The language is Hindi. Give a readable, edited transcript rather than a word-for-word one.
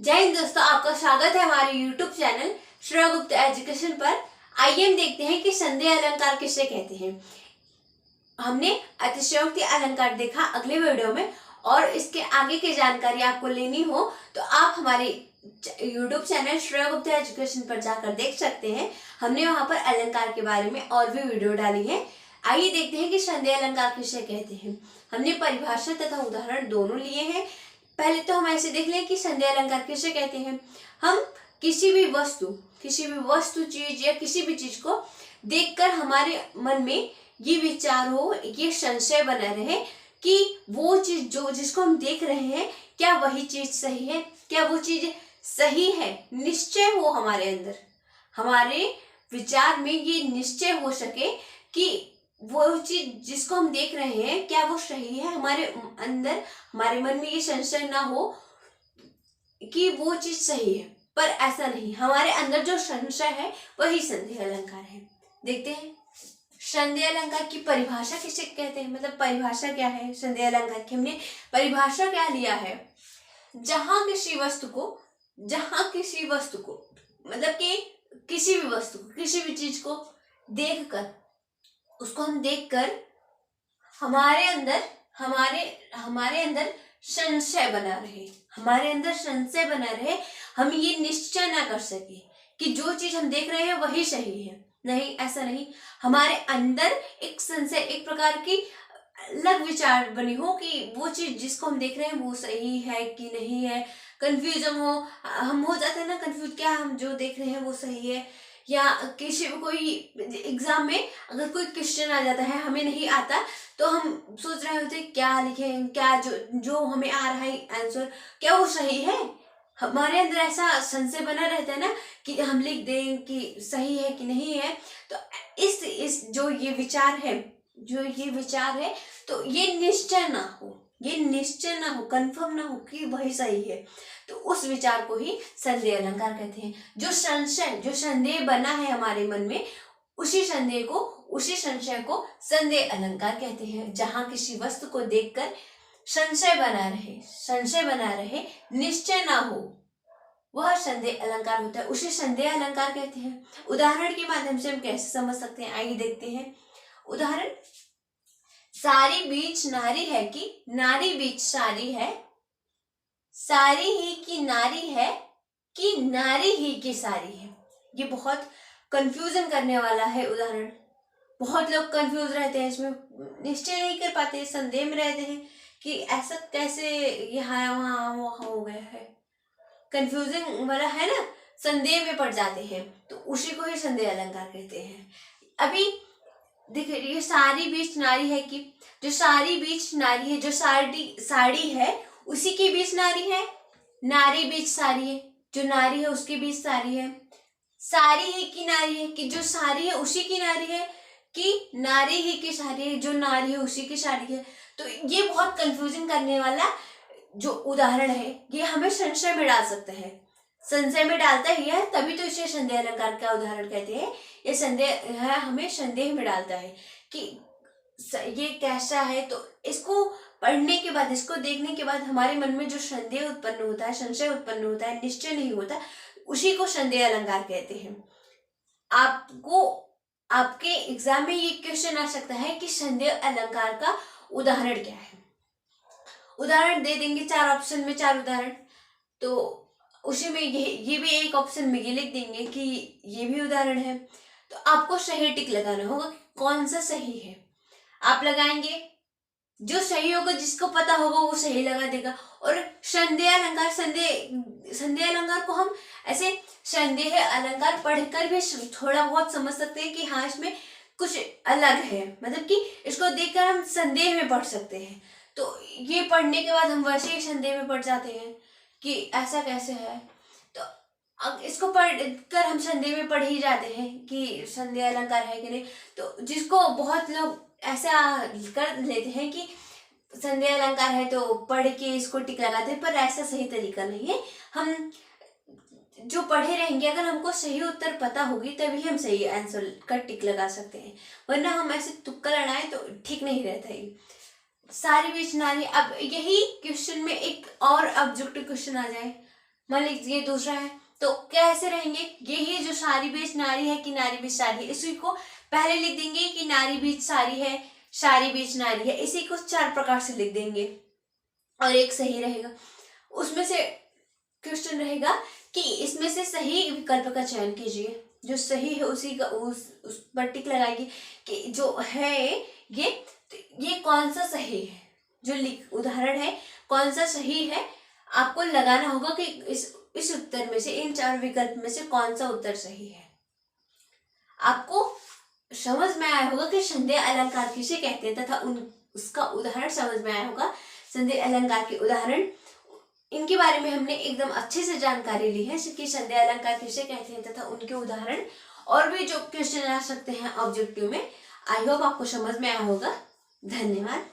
जय हिंद दोस्तों, आपका स्वागत है हमारे YouTube channel Shreya Gupta education पर। आइए हम देखते हैं कि संदेह अलंकार किसे कहते हैं। हमने अतिशयोक्ति अलंकार देखा अगले वीडियो में, और इसके आगे की जानकारी आपको लेनी हो तो आप हमारे YouTube channel Shreya Gupta education पर जाकर देख सकते हैं। हमने वहां पर अलंकार के बारे में और भी वीडियो डाली है। आइए देखते हैं कि संदेह अलंकार किसे कहते हैं। हमने परिभाषा तथा उदाहरण दोनों लिए हैं। पहले तो हम ऐसे देख लें कि संदेह अलंकार किसे कहते हैं। हम किसी भी वस्तु चीज या किसी भी चीज को देखकर हमारे मन में ये विचार हो, ये संशय बना रहे कि वो चीज जो जिसको हम देख रहे हैं, क्या वही चीज सही है, क्या वो चीज सही है। निश्चय हो हमारे अंदर, हमारे विचार में ये निश्चय हो सके कि वो चीज जिसको हम देख रहे हैं क्या वो सही है। हमारे अंदर, हमारे मन में ये संशय ना हो कि वो चीज सही है, पर ऐसा नहीं। हमारे अंदर जो संशय है वही संदेह अलंकार है। देखते हैं संदेह अलंकार की परिभाषा किसे कहते हैं, मतलब परिभाषा क्या है संदेह अलंकार की। हमने परिभाषा क्या लिया है, जहां किसी वस्तु को मतलब कि किसी भी वस्तु को, किसी भी चीज को देखकर, उसको हम देखकर हमारे अंदर संशय बना रहे, हम ये निश्चय ना कर सके कि जो चीज हम देख रहे हैं वही सही है। नहीं, ऐसा नहीं। हमारे अंदर एक संशय, एक प्रकार की अलग विचार बनी हो कि वो चीज जिसको हम देख रहे हैं वो सही है कि नहीं है। कंफ्यूजन हो, हम हो जाते हैं ना कंफ्यूज, क्या हम जो देख रहे हैं वो सही है। या किसी कोई एग्जाम में अगर कोई क्वेश्चन आ जाता है, हमें नहीं आता, तो हम सोच रहे होते क्या लिखें, क्या जो हमें आ रहा है आंसर, क्या वो सही है। हमारे अंदर ऐसा संशय बना रहता है ना कि हम लिख दें कि सही है कि नहीं है। तो इस जो ये विचार है, तो ये निश्चय ना हो, कंफर्म ना हो कि वही सही है, तो उस विचार को ही संदेह अलंकार कहते हैं। जो संदेह बना है हमारे मन में, उसी संशय को संदेह अलंकार कहते हैं। जहां किसी वस्तु को देखकर संशय बना रहे, निश्चय ना हो, वह संदेह अलंकार होता है, उसे संदेह अलंकार कहते हैं। उदाहरण के माध्यम से हम कैसे समझ सकते हैं, आइए देखते हैं उदाहरण। सारी बीच नारी है कि नारी बीच सारी है, सारी ही की नारी है कि नारी ही की सारी है। ये बहुत कंफ्यूजन करने वाला है उदाहरण। बहुत लोग कंफ्यूज रहते हैं, इसमें निश्चय नहीं कर पाते, संदेह में रहते हैं कि ऐसा कैसे यहाँ वहाँ हो गया है। कंफ्यूजन वाला है ना, संदेह में पड़ जाते हैं, तो उसी को ही संदेह अलंकार कहते हैं। अभी देखिए, ये सारी बीच नारी है कि जो सारी बीच नारी है, जो साड़ी है उसी के बीच नारी है। नारी बीच सारी है, जो नारी है उसके बीच सारी है। सारी ही की नारी है कि जो सारी है उसी की नारी है, कि नारी ही की सारी है, जो नारी है उसी की साड़ी है। तो ये बहुत कंफ्यूजन करने वाला जो उदाहरण है, ये हमें संशय में डाल सकता है। संशय में डालता ही है, तभी तो इसे संदेह अलंकार का उदाहरण कहते हैं। ये संदेह है, हमें संदेह में डालता है कि ये कैसा है। तो इसको पढ़ने के बाद, इसको देखने के बाद हमारे मन में जो संदेह उत्पन्न होता है, संशय उत्पन्न होता है, निश्चय नहीं होता, उसी को संदेह अलंकार कहते हैं। आपको आपके एग्जाम में ये क्वेश्चन आ सकता है कि संदेह अलंकार का उदाहरण क्या है। उदाहरण दे देंगे 4 ऑप्शन में, 4 उदाहरण, तो उसी में ये भी एक ऑप्शन में ये लिख देंगे कि ये भी उदाहरण है। तो आपको सही टिक लगाना होगा कि कौन सा सही है। आप लगाएंगे, जो सही होगा, जिसको पता होगा वो सही लगा देगा। और संदेह अलंकार को हम ऐसे संदेह अलंकार पढ़कर भी थोड़ा बहुत समझ सकते हैं कि हाँ, इसमें कुछ अलग है, मतलब कि इसको देखकर हम संदेह में पढ़ सकते हैं। तो ये पढ़ने के बाद हम वैसे ही संदेह में पड़ जाते हैं कि ऐसा कैसे है। तो अब इसको पढ़कर हम संदेह में पढ़ ही जाते हैं कि संदेह अलंकार है कि नहीं। तो जिसको बहुत लोग ऐसा कर लेते हैं कि संदेह अलंकार है तो पढ़ के इसको टिक लगाते हैं, पर ऐसा सही तरीका नहीं है। हम जो पढ़े रहेंगे, अगर हमको सही उत्तर पता होगी तभी हम सही आंसर का टिक लगा सकते हैं, वरना हम ऐसे तुक्का लड़ाएं तो ठीक नहीं रहता है। सारी बीच नारी। अब यही क्वेश्चन में एक और ऑब्जेक्टिव क्वेश्चन आ जाए मान लीजिए दूसरा है, तो कैसे रहेंगे, यही जो सारी बीच नारी है कि नारी बीच सारी है, इसी को पहले लिख देंगे कि नारी बीच सारी है, सारी बीच नारी है, इसी को 4 प्रकार से लिख देंगे। और एक सही रहेगा, उसमें से क्वेश्चन रहेगा कि इसमें से सही विकल्प का चयन कीजिए, जो सही है उसी का उस पर टिक लगाइए कि जो है ये कौन सा सही है, जो उदाहरण है कौन सा सही है, आपको लगाना होगा कि इस उत्तर में से, इन 4 विकल्प में से कौन सा उत्तर सही है। आपको समझ में आया होगा कि संदेह अलंकार किसे कहते हैं तथा उसका उदाहरण समझ में आया होगा। संदेह अलंकार के उदाहरण, इनके बारे में हमने एकदम अच्छे से जानकारी ली है कि संदेह अलंकार किसे कहते हैं तथा उनके उदाहरण, और भी जो क्वेश्चन आ सकते हैं ऑब्जेक्टिव में। आई होप आपको समझ में आया होगा। धन्यवाद।